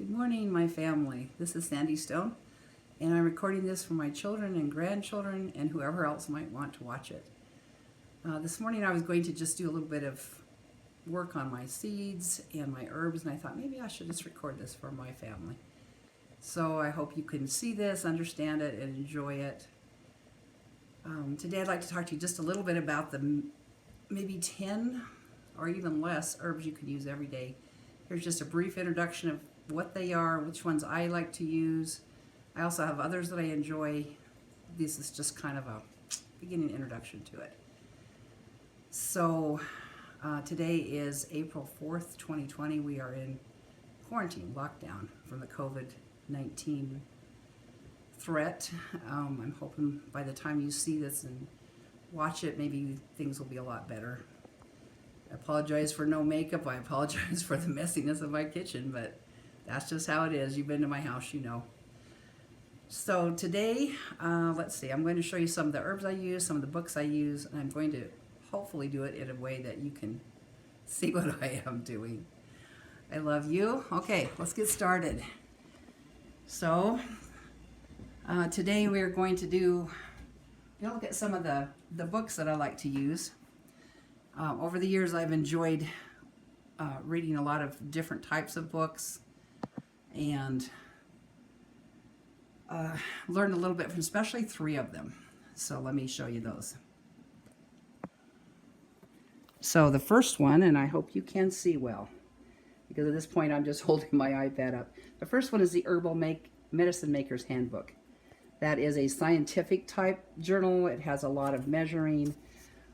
Good morning, my family. This is Sandy Stone, and I'm recording this for my children and grandchildren and whoever else might want to watch it. This morning I was going to just do a little bit of work on my seeds and my herbs, and I thought maybe I should just record this for my family. So I hope you can see this, understand it, and enjoy it. Today I'd like to talk to you just a little bit about the maybe 10 or even less herbs you can use every day. Here's just a brief introduction of what they are, which ones I like to use. I also have others that I enjoy. This is just kind of a beginning introduction to it. So today is April 4th, 2020. We are in quarantine, lockdown from the COVID-19 threat. I'm hoping by the time you see this and watch it, maybe things will be a lot better. I apologize for no makeup. I apologize for the messiness of my kitchen, but that's just how it is. You've been to my house, you know. So today, let's see, I'm going to show you some of the herbs I use, some of the books I use, and I'm going to hopefully do it in a way that you can see what I am doing. I love you. Okay, let's get started. So today we're going to look at some of the books that I like to use. Over the years, I've enjoyed reading a lot of different types of books and learned a little bit from especially 3 of them. So let me show you those. So the first one, and I hope you can see well, because at this point I'm just holding my iPad up. The first one is the Herbal Medicine Maker's Handbook. That is a scientific type journal. It has a lot of measuring,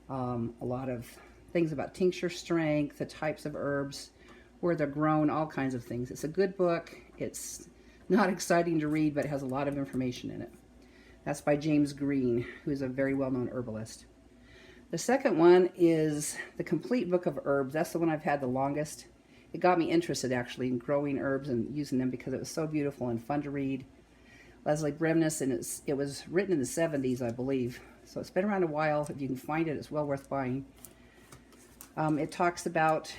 a lot of things about tincture strength, the types of herbs, where they're grown, all kinds of things. It's a good book. It's not exciting to read, but it has a lot of information in it. That's by James Green, who's a very well-known herbalist. The second one is the Complete Book of Herbs. That's the one I've had the longest. It got me interested, actually, in growing herbs and using them because it was so beautiful and fun to read. Leslie Bremnes, and it was written in the 70s, I believe. So it's been around a while. If you can find it, it's well worth buying. It talks about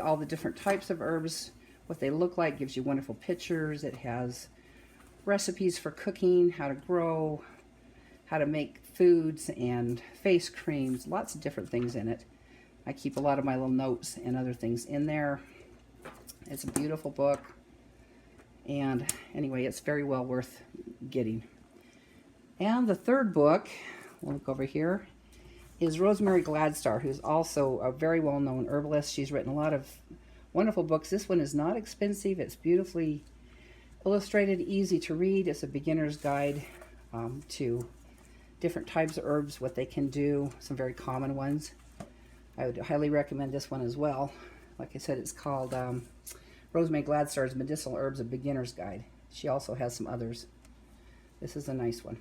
all the different types of herbs, what they look like, gives you wonderful pictures. It has recipes for cooking, how to grow, how to make foods and face creams, lots of different things in it. I keep a lot of my little notes and other things in there. It's a beautiful book. And anyway, it's very well worth getting. And the third book, we'll look over here, is Rosemary Gladstar, who's also a very well-known herbalist. She's written a lot of wonderful books. This one is not expensive. It's beautifully illustrated, easy to read. It's a beginner's guide to different types of herbs, what they can do, some very common ones. I would highly recommend this one as well. Like I said, it's called Rosemary Gladstar's Medicinal Herbs, a Beginner's Guide. She also has some others. This is a nice one.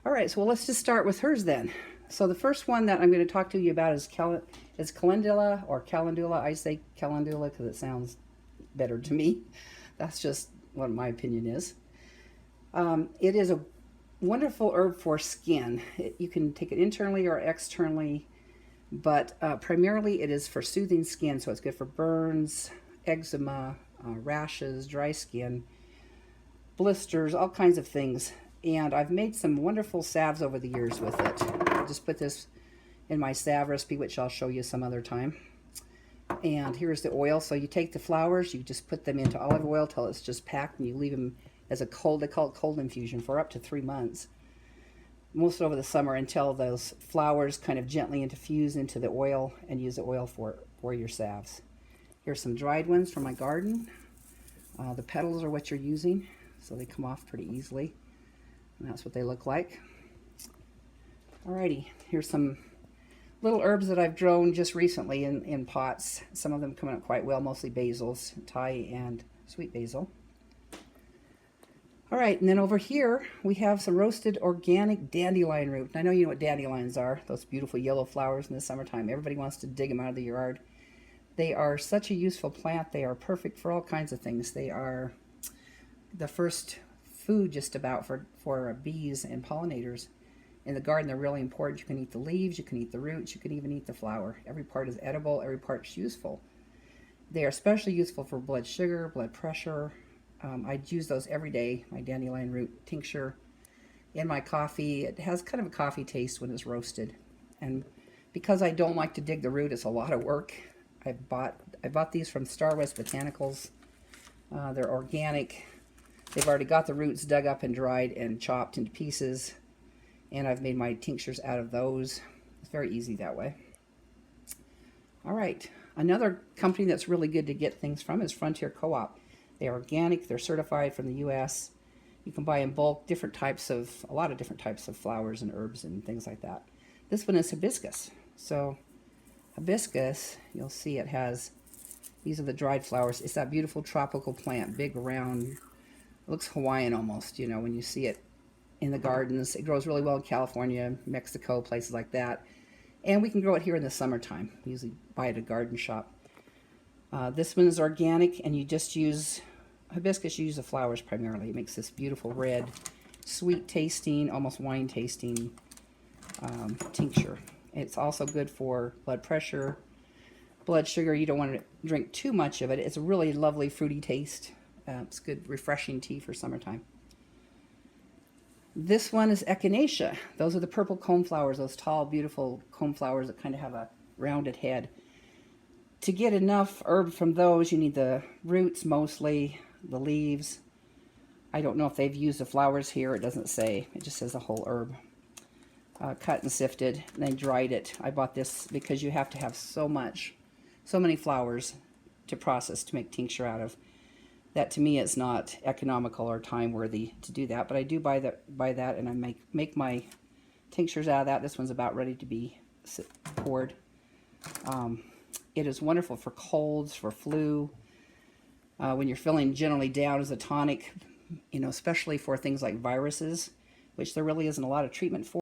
All right, so let's just start with hers then. So the first one that I'm going to talk to you about is Calendula, or Calendula. I say Calendula because it sounds better to me. That's just what my opinion is. It is a wonderful herb for skin. You can take it internally or externally, but primarily it is for soothing skin. So it's good for burns, eczema, rashes, dry skin, blisters, all kinds of things. And I've made some wonderful salves over the years with it. I'll just put this in my salve recipe, which I'll show you some other time. And here's the oil. So you take the flowers, you just put them into olive oil till it's just packed, and you leave them as a cold, they call it cold infusion, for up to 3 months. Most over the summer, until those flowers kind of gently infuse into the oil, and use the oil for your salves. Here's some dried ones from my garden. The petals are what you're using, so they come off pretty easily. And that's what they look like. Alrighty, here's some little herbs that I've grown just recently in pots. Some of them come out quite well, mostly basils, Thai and sweet basil. Alright, and then over here we have some roasted organic dandelion root. And I know you know what dandelions are, those beautiful yellow flowers in the summertime. Everybody wants to dig them out of the yard. They are such a useful plant. They are perfect for all kinds of things. They are the first food just about for bees and pollinators. In the garden, they're really important. You can eat the leaves, you can eat the roots, you can even eat the flower. Every part is edible, every part's useful. They are especially useful for blood sugar, blood pressure. I use those every day, my dandelion root tincture in my coffee. It has kind of a coffee taste when it's roasted. And because I don't like to dig the root, it's a lot of work. I bought these from Star West Botanicals. They're organic. They've already got the roots dug up and dried and chopped into pieces. And I've made my tinctures out of those. It's very easy that way. All right. Another company that's really good to get things from is Frontier Co-op. They're organic. They're certified from the U.S. You can buy in bulk a lot of different types of flowers and herbs and things like that. This one is hibiscus. So hibiscus, you'll see it has, these are the dried flowers. It's that beautiful tropical plant, big, round, it looks Hawaiian almost, you know, when you see it in the gardens. It grows really well in California, Mexico, places like that. And we can grow it here in the summertime. We usually buy it at a garden shop. This one is organic, and you just use hibiscus. You use the flowers primarily. It makes this beautiful red, sweet tasting, almost wine tasting tincture. It's also good for blood pressure, blood sugar. You don't want to drink too much of it. It's a really lovely fruity taste. It's good, refreshing tea for summertime. This one is echinacea. Those are the purple cone flowers, those tall, beautiful cone flowers that kind of have a rounded head. To get enough herb from those, you need the roots mostly, the leaves. I don't know if they've used the flowers here. It doesn't say. It just says the whole herb. Cut and sifted, and then dried it. I bought this because you have to have so many flowers to process to make tincture out of. That to me is not economical or time worthy to do that, but I do buy that, and I make my tinctures out of that. This one's about ready to be poured. It is wonderful for colds, for flu, when you're feeling generally down as a tonic, you know, especially for things like viruses, which there really isn't a lot of treatment for.